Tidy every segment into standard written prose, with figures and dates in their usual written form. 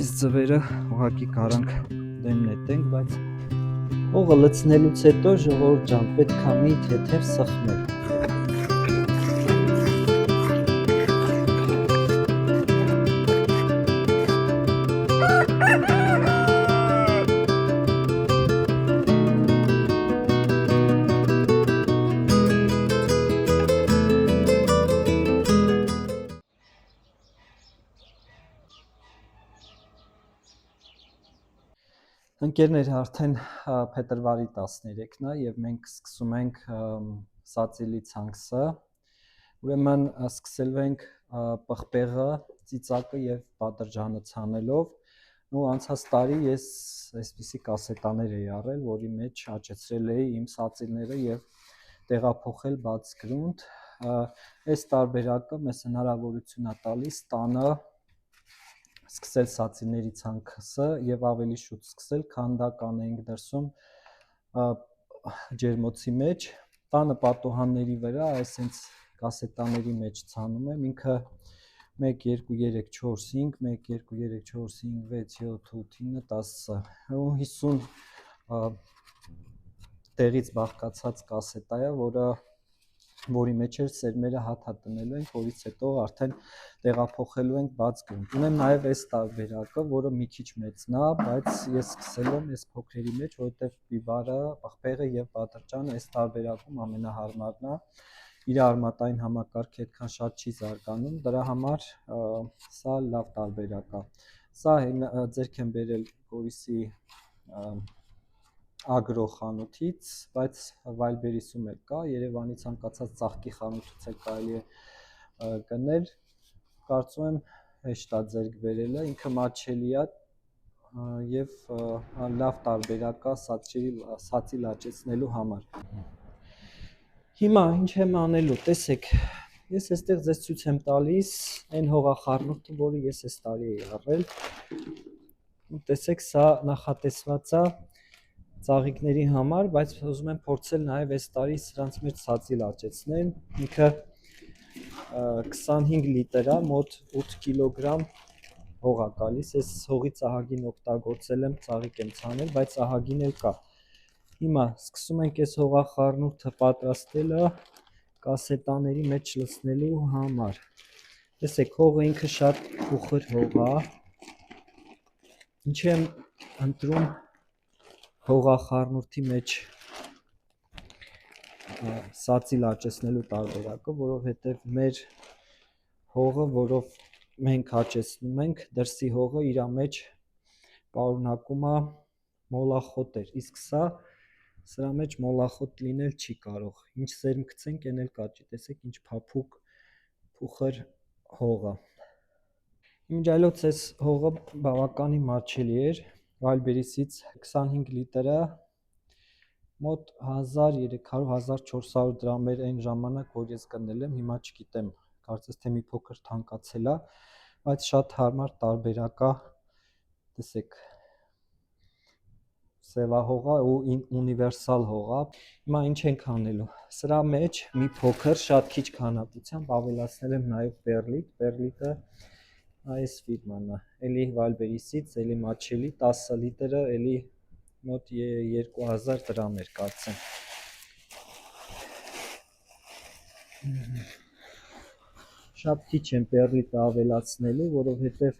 այս ձվերը ուղղակի կարանք դեն նետենք, բայց հողը լցնելուց հետո ժողովուրդ ջան պետք է մի թեթև սխմել։ Ընկերներ, արդեն փետրվարի 13-ն է եւ մենք սկսում ենք սածիլի ցանքսը։ Ուրեմն սկսելու ենք պղպեղը, ծիծակը եւ պատրջանը ցանելով։ Ու անցած տարի ես այսպիսի կասետաներ էի առել, որի մեջ աճեցրել էի իմ սածիլները եւ տեղափոխել բաց գրունտ։ Այս տարբերակը մեզ հնարավորություն է տալիս տանը սկսել սածիլների ցանքսը եւ ավելի շուտ սկսել, քան դա կանենք դրսում ջերմոցի մեջ, տանը պատոհանների վրա, այսենց կասետաների մեջ ցանում եմ, ինքը 1 2 3 4 5 1 2 3 4 5 6 7 8 9 10 ու 50 տեղից բաղկացած կասետա է, որի մեջ էր սերմերը հատ-հատ տնելու ենք, որից հետո արդեն տեղափոխելու ենք բաց գրունտ։ Ունեմ նաև այս տարբերակը, որը մի քիչ մեծն է, բայց ես սկսել եմ այս փոքրերի մեջ, որովհետև բիբարը, պղպեղը եւ պատրջանը այս տարբերակում ամենահարմարն է։ Իր արմատային համակարգը այդքան շատ չի զարգանում, դրա համար սա լավ տարբերակ է։ Սա ձեռք եմ բերել Գորիսի ագրո խանութից, բայց Վայլբերիսում էլ կա, Երևանի ցանկացած ծաղկի խանութից էլ կարելի է գնել, կարծում եմ հեշտ է ձեռք բերելը, ինքը մատչելի է եւ լավ տարբերակ է սածիլ աճեցնելու համար։ Հիմա ինչ եմ անելու, տեսեք, ես այստեղ ձեզ ցույց եմ տալիս այն հողախառնուրդը, որը ես այս տարի էի առել։ Տեսեք, սա նախատեսված է ծաղիկների համար, բայց ուզում եմ փորձել նաև այս տարի սրանց մեջ սածիլ աճեցնել, ինքը 25 լիտր է, մոտ 8 կիլոգրամ հող է գալիս, ես հողի ծահագին օգտագործել եմ, ծաղիկ եմ ցանել, բայց ծահագին էլ կա։ Հիմա սկսում ենք այս հողախառնուրդը պատրաստելը կասետաների մեջ լցնելու համար։ Տեսեք, հողը ինքը շատ փուխր հող է, ինչի եմ ընտրում հողախառնուրդի մեջ սածիլ աճեցնելու տարբերակը, որովհետև մեր հողը, որով մենք աճեցնում ենք, դրսի հողը իր մեջ պարունակում է մոլախոտեր, իսկ սրա մեջ մոլախոտ լինել չի կարող, ինչ սերմ գցենք, այն էլ կաճի, տեսեք ինչ փափուկ փուխր հող է։ Իմիջիայլոց այս հողը բավականին մատչելի էր, Վայլբերիսից 25 լիտրը մոտ 1300-1400 դրամ էր այն ժամանակ, որ ես գնել եմ, հիմա չգիտեմ, կարծես թե մի փոքր թանկացել է, բայց շատ հարմար տարբերակ է, տեսեք, սևահող է ու ունիվերսալ հող է։ Հիմա ինչ ենք անելու, սրա մեջ մի փոքր, շատ քիչ քանակությամբ ավելացնել եմ նաև պերլիտ, պերլիտը այս ֆիրման է, էլի Վայլբերիսից, էլի մատչելի, 10 լիտրը, էլի մոտ 2000 դրամ էր կարծեմ։ Շատ քիչ եմ պերլիտը ավելացնելու, որովհետև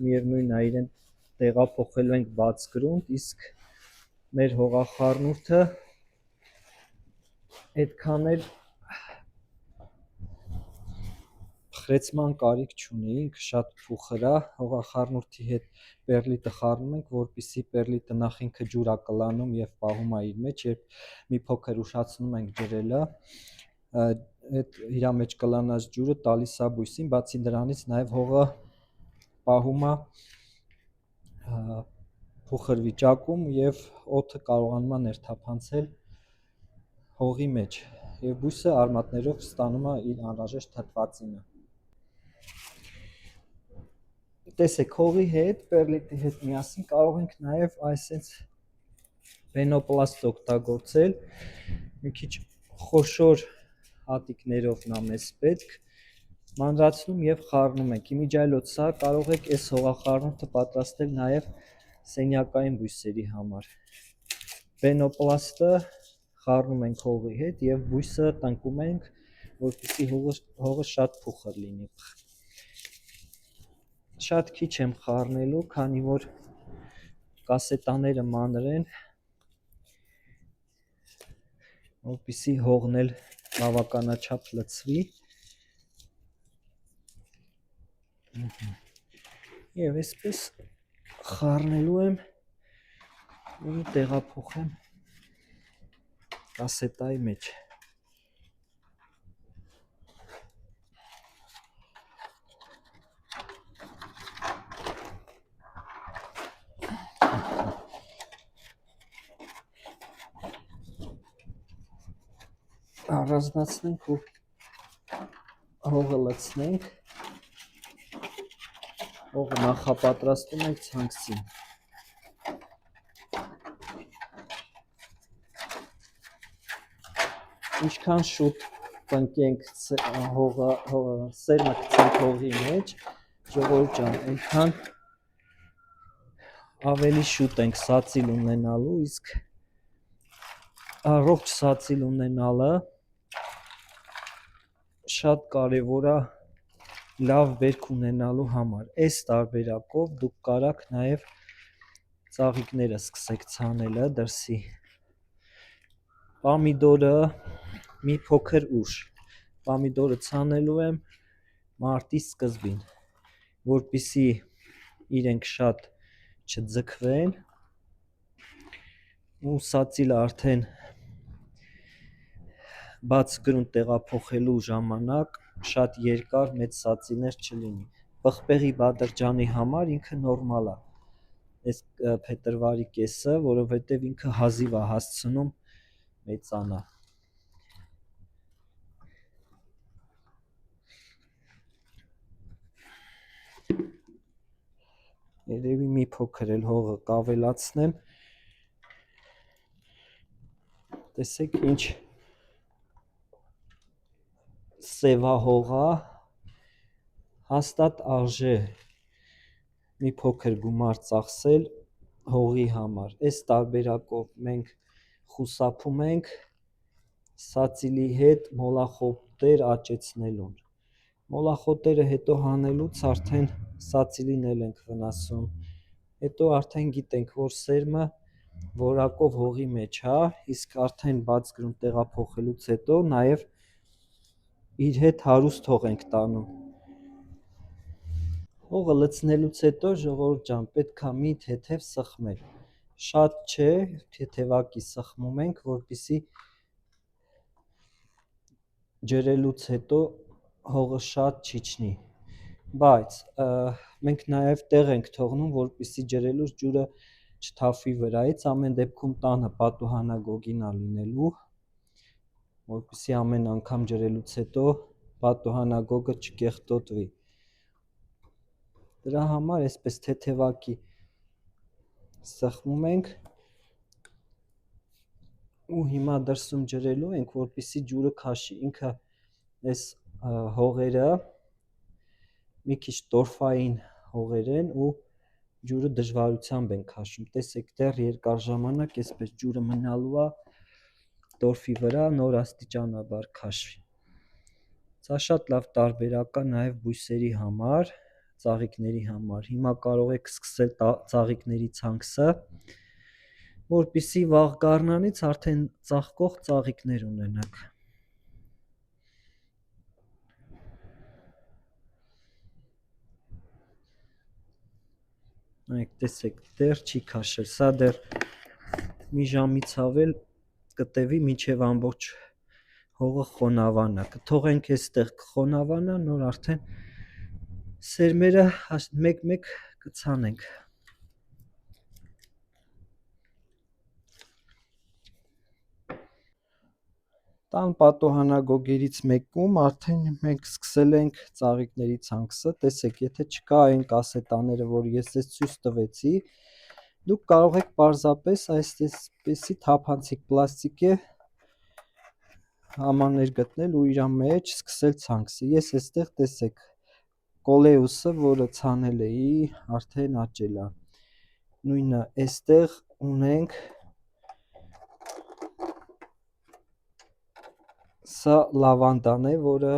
միևնույն է իրեն տեղափոխելու ենք բաց գրունտ, իսկ մեր հողախառնուրդը այդքան էլ փխրեցման կարիք չունի, ինքը շատ փուխր է, հողախառնուրդի հետ պերլիտը խառնում ենք, որպեսզի պերլիտը նախ ինքը ջուր է կլանում եւ պահում է իր մեջ, երբ մի փոքր ուշացնում ենք ջրելը, այդ իր մեջ կլանած ջուրը տալիս է բույսին, բացի դրանից նաև հողը պահում է փուխր վիճակում եւ օդը կարողանում է ներթափանցել հողի մեջ եւ բույսը արմատներով ստանում է իր անհրաժեշտ թթվածինը։ Տեսեք, հողի հետ, պերլիտի հետ միասին կարող ենք նաև այսպես պենոպլաստ օգտագործել, մի քիչ խոշոր հատիկներով նա մեզ պետք, մանրացնում եւ խառնում ենք։ Իմիջիայլոց սա կարող եք այս հողախառնուրդը պատրաստել նաեւ սենյակային բույսերի համար։ Պենոպլաստը խառնում ենք հողի հետ եւ բույսը տնկում ենք, որպեսզի հողը շատ փուխր լինի։ Շատ քիչ եմ խառնելու, քանի որ կասետաները մանր են, որպեսզի հողն էլ բավականաչափ լցվի։ Եվ այսպես խառնելու եմ, որ տեղափոխեմ կասետայի մեջ։ Առանձնացնենք ու հողը լցնենք։ Հողը նախապատրաստում ենք ցանքսին։ Ինչքան շուտ տնկենք հողը, սերմը գցենք հողի մեջ, ժողովուրդ ջան, այնքան ավելի շուտ ենք սացիլ ունենալու, իսկ առողջ սացիլ ունենալը շատ կարևոր է լավ բերք ունենալու համար։ Այս տարբերակով դուք կարաք նաև ծաղիկները սկսեք ցանելը դրսի։ Պամիդորը մի փոքր ուշ։ Պամիդորը ցանելու եմ մարտի սկզբին, որպեսզի իրենք շատ չձգվեն ու սացիլը արդեն բաց գրունտ տեղափոխելու ժամանակ շատ երկար մեծ սացիլներ չլինի։ Պղպեղի բադրջանի համար ինքը նորմալ է, այս փետրվարի կեսը, որովհետև ինքը հազիվ է հասցնում մեծանա։ Երևի մի փոքր էլ հողը կավելացնեմ։ Տեսեք ինչ սևահող է, հաստատ արժե մի փոքր գումար ծախսել հողի համար։ Այս տարբերակով մենք խուսափում ենք սացիլի հետ մոլախոտեր աճեցնելուն։ Մոլախոտերը հետո հանելուց արդեն սացիլին էլ ենք վնասում։ Հետո արդեն գիտենք, որ սերմը որակով հողի մեջ է, իսկ արդեն բաց գրունտ տեղափոխելուց հետո նաև իր հետ հարուստ հող ենք տանում։ Հողը լցնելուց հետո, ժողովուրդ ջան, պետք է մի թեթև սխմել։ Շատ չէ, թեթևակի սխմում ենք, որպեսզի ջրելուց հետո հողը շատ չիջնի։ Բայց մենք նաև տեղ ենք թողնում, որպեսզի ջրելուց ջուրը չթափվի վրայից, ամեն դեպքում տանը պատուհանագոգին է լինելու, որպեսզի ամեն անգամ ջրելուց հետո պատուհանագոգը չկեղտոտվի։ Դրա համար այսպես թեթևակի սխմում ենք ու հիմա դրսում ջրելու ենք, որպեսզի ջուրը քաշի։ Ինքը այս հողերը մի քիչ տորֆային հողեր են ու ջուրը դժվարությամբ են քաշում։ Տեսեք, դեռ երկար ժամանակ այսպես ջուրը մնալու է տորֆի վրա, նոր աստիճանաբար քաշվի։ Սա շատ լավ տարբերակ է նաև բույսերի համար, ծաղիկների համար։ Հիմա կարող եք սկսել ծաղիկների ցանքսը, որպեսզի վաղ գարնանից արդեն ծաղկող ծաղիկներ ունենաք։ Այ տեսեք, դեռ չի քաշել, սա դեռ մի ժամից ավել կտևի, մինչև ամբողջ հողը խոնավանա։ Կթողենք այստեղ կխոնավանա, նոր արդեն սերմերը մեկ-մեկ կցանենք։ Տան պատուհանագոգերից մեկում արդեն մենք սկսել ենք ծաղիկների ցանքսը։ Տեսեք, եթե չկա այն կասետաները, որ ես ձեզ ցույց տվեցի, դուք կարող եք պարզապես այսպեսի թափանցիկ պլաստիկե ամաններ գտնել ու իր մեջ սկսել ցանքսը։ Ես այստեղ տեսեք կոլեուսը, որը ցանել էի, արդեն աճել է։ Նույնը այստեղ ունենք սա լավանդան է, որը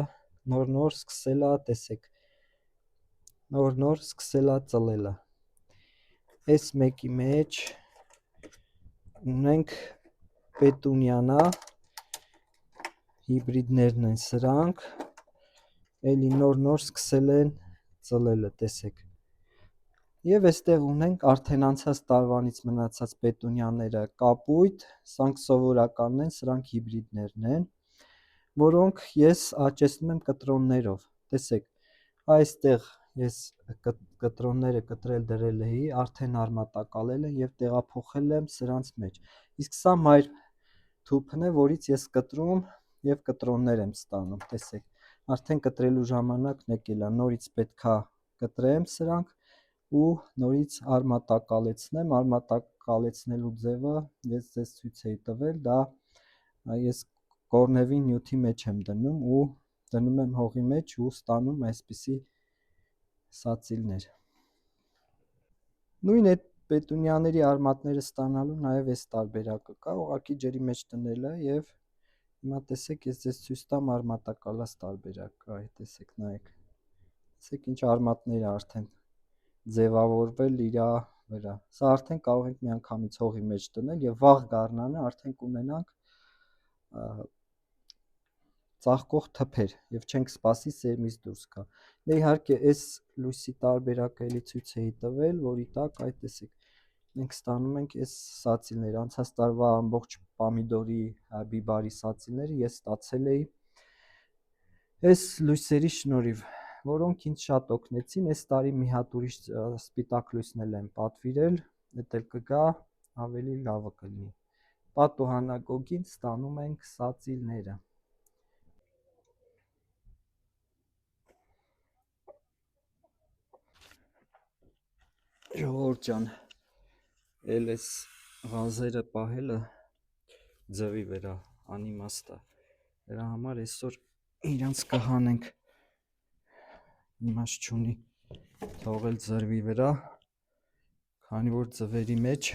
նոր սկսել է, տեսեք, նոր սկսել է ծլելը։ Այս մեկի մեջ ունենք պետունյանա, հիբրիդներն են սրանք, էլի նոր սկսել են ծլելը, տեսեք։ Եվ այստեղ ունենք արդեն անցած տարվանից մնացած պետունյաները կապույտ, սրանք սովորականն են, սրանք հիբրիդներն են, որոնք ես աճեցնում եմ կտրոններով, տեսեք, այստեղ ես կտրոնները կտրել դրել էի, արդեն արմատակալել են և տեղափոխել եմ սրանց մեջ, իսկ սա մայր թուփն է, որից ես կտրում և կտրոններ եմ ստանում, տեսեք, արդեն կտրելու ժամանակն եկել է, նորից պետք է կտրեմ սրանք ու նորից արմատակալեցնեմ, արմատակալեցնելու ձևը ես ձեզ ցույց էի տվել, դա ես կորնեվի նյութի մեջ եմ դնում ու դնում եմ հողի մեջ ու ստանում այսպիսի սածիլներ։ Նույն այդ պետունյաների արմատները ստանալու նաև այս տարբերակը կա, ուղղակի ջրի մեջ դնելը և հիմա տեսեք ես ձեզ ցույց տամ արմատակալած տարբերակը, այ տեսեք նայեք, տեսեք ինչ արմատներ է արդեն ձևավորվել իր վրա, սա արդեն կարող ենք միանգամից հողի մեջ դնել և վաղ գարնանը արդեն կունենանք ծաղկող թփեր և չենք սպասի սերմից դուրս գա։ Դե իհարկե այս լույսի տարբերակը էլի ցույց էի տվել, որի տակ այ տեսեք մենք ստանում ենք այս սածիլները, անցած տարվա ամբողջ պամիդորի, բիբարի սածիլները ես ստացել էի այս լույսերի շնորհիվ, որոնք ինձ շատ օգնեցին, այս տարի մի հատ ուրիշ սպիտակ լույսն էլ եմ պատվիրել, էդ էլ կգա, ավելի լավը կլինի։ Պատուհանագոգին ստանում ենք սածիլները։ Ժողովուրդ ջան, էլ էս ղազերը պահելը ձվի վրա անիմաստ է, դրա համար այսօր իրանց կհանենք, իմաստ չունի թողել ձրվի վրա, քանի որ ձվերի մեջ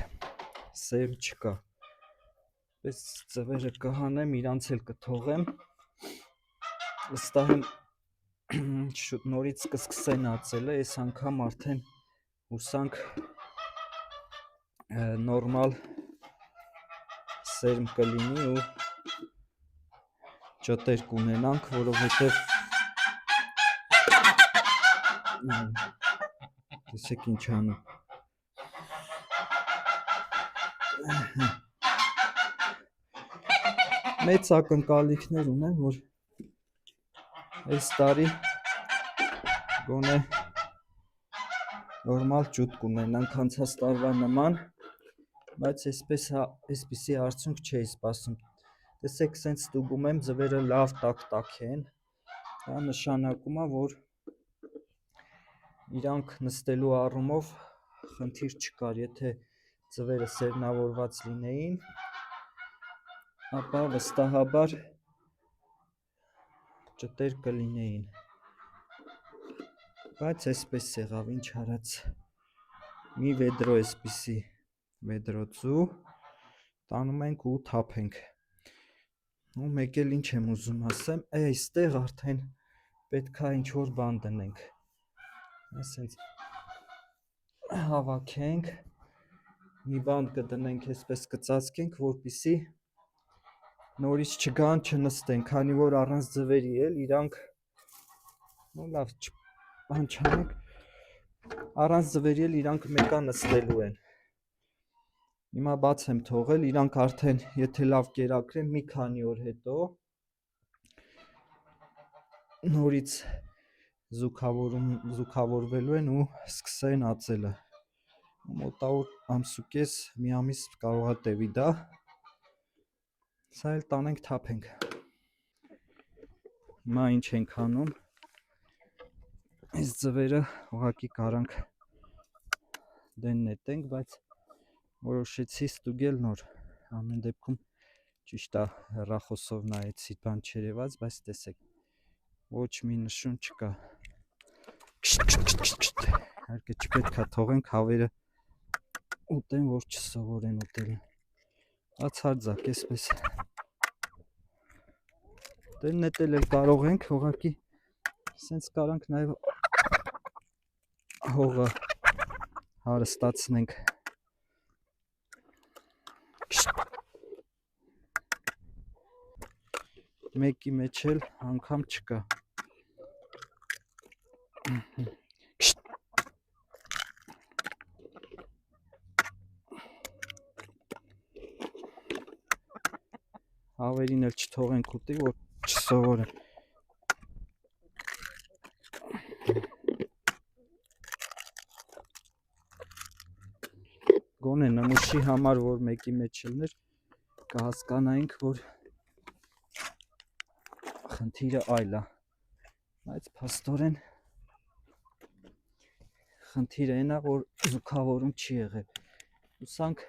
սերմ չկա, պես ձվերը կհանեմ, իրանց էլ կթողեմ, վստահ եմ շուտ նորից կսկսեն ածելը, այս անգամ արդեն հուսանք նորմալ սերմ կլինի ու ճտեր կունենանք, որովհետև տեսեք ինչ անում, մեծ ակնկալիքներ ունեմ, որ այս տարի գոնե նորմալ ջուտ կունենանք անցած տարվա նման, բայց այսպիսի արդյունք չէի սպասում, տեսեք սենց ստուգում եմ ձվերը լավ տաք են, դա նշանակում է, որ իրանք նստելու առումով խնդիր չկար, եթե ձվերը սերմնավորված լինեին, ապա վստահաբար ճտեր կլինեին, բայց այսպես եղավ, ինչ արած, մի վեդրո այսպիսի վեդրոցու տանում ենք ու թափենք, ու մեկ էլ ինչ եմ ուզում ասեմ, այստեղ արդեն պետք է ինչ-որ բան դնենք, այսենց հավաքենք, մի բան կդնենք, այսպես կծածկենք, որպեսզի նորից չգան, չնստեն, քանի որ առանց ձվերի էլ իրանք, ну լավ, բան չանենք, առանց ձվերի էլ իրանք մեկա նստելու են, հիմա բաց եմ թողել, իրանք արդեն, եթե լավ կերակրեմ, մի քանի օր հետո նորից զուգավորվելու են ու սկսեն ածելը, մոտավոր ամսուկես, մի ամիս կարող է տևի դա, սա էլ տանենք թափենք, հիմա ինչ ենք անում, այս ձվերը ուղղակի կարանք դեն նետենք, բայց որոշեցի ստուգել նոր, ամեն դեպքում Ճիշտ է, հեռախոսով նայեցի, բան չերևաց, բայց տեսեք, ոչ մի նշուն չկա։ Իհարկե չպետք է թողենք հավերը ուտեն, որ չսովորեն ուտելը։ Ացարձակ, այսպես։ Դե նետել էլ կարող ենք, ուղղակի սենց կարանք նաև հողը հարստացնենք։ Մեկի մեջ էլ անգամ չկա։ Հավերին էլ չթողենք ուտի, որ չսովորեն։ Գոնե նմուշի համար, որ մեկի մեջ ելներ, կհասկանայինք, որ խնդիրը այլ է, բայց փաստորեն խնդիրը այն է, որ զուգավորում չի եղել։ Հուսանք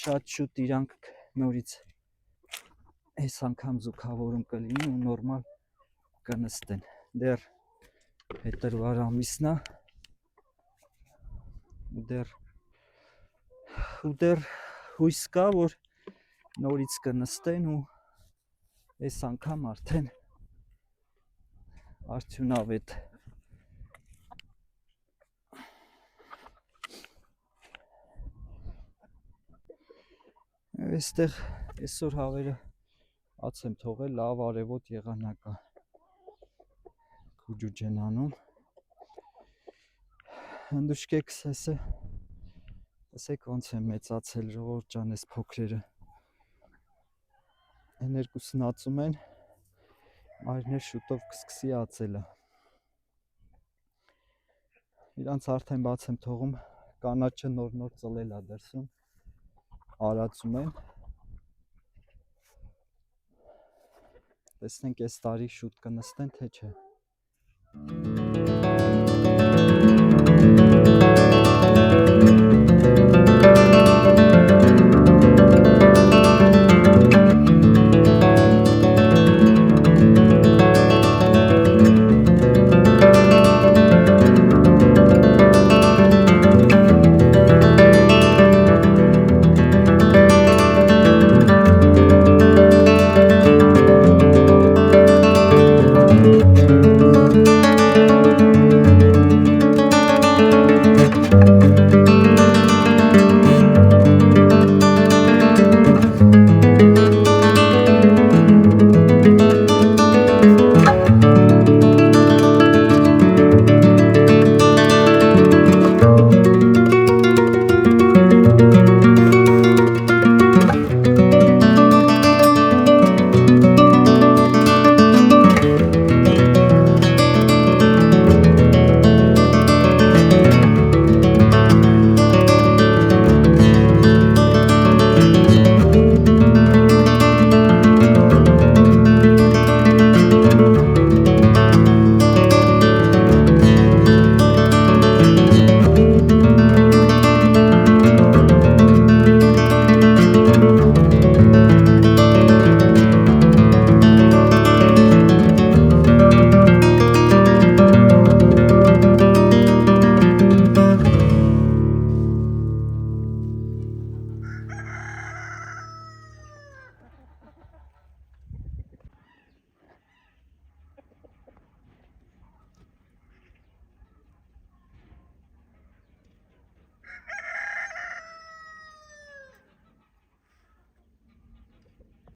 շատ շուտ իրանք նորից այս անգամ զուգավորում կլինի ու նորմալ կնստեն։ Դեռ փետրվար ամիսն է ու դեռ հույս կա, որ նորից կնստեն ու այս անգամ արդեն արդյունավետ։ Այստեղ այսօր հավերը ած եմ թողել, լավ արևոտ եղանակ է Քուջուջենանում։ Հնդուշկեքս էսը, տեսեք ոնց է մեծացել ժողովուրդ ջան, այս փոքրերը։ Այն երկուսն ածում են, մայրներ շուտով կսկսի ածելը։ Իրանց արդեն բաց եմ թողում, կանաչը նոր ծլել է դրսում, արածում են։ Տեսնենք այս տարի շուտ կնստեն, թե չէ։